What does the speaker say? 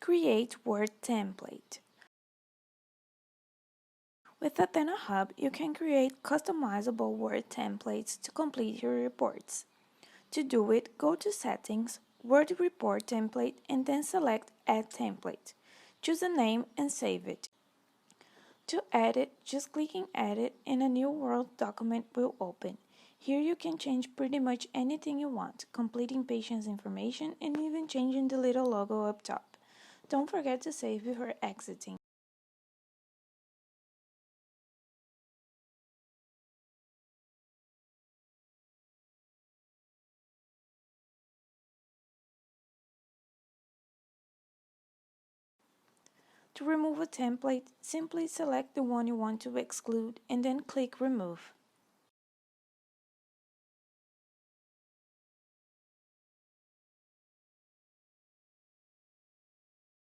Create Word template. With Athena Hub, you can create customizable Word templates to complete your reports. To do it, go to Settings, Word Report Template, and then select Add Template. Choose a name and save it. To edit, just clicking Edit and a new Word document will open. Here you can change pretty much anything you want, completing patient's information and even changing the little logo up top. Don't forget to save before exiting. To remove a template, simply select the one you want to exclude and then click Remove.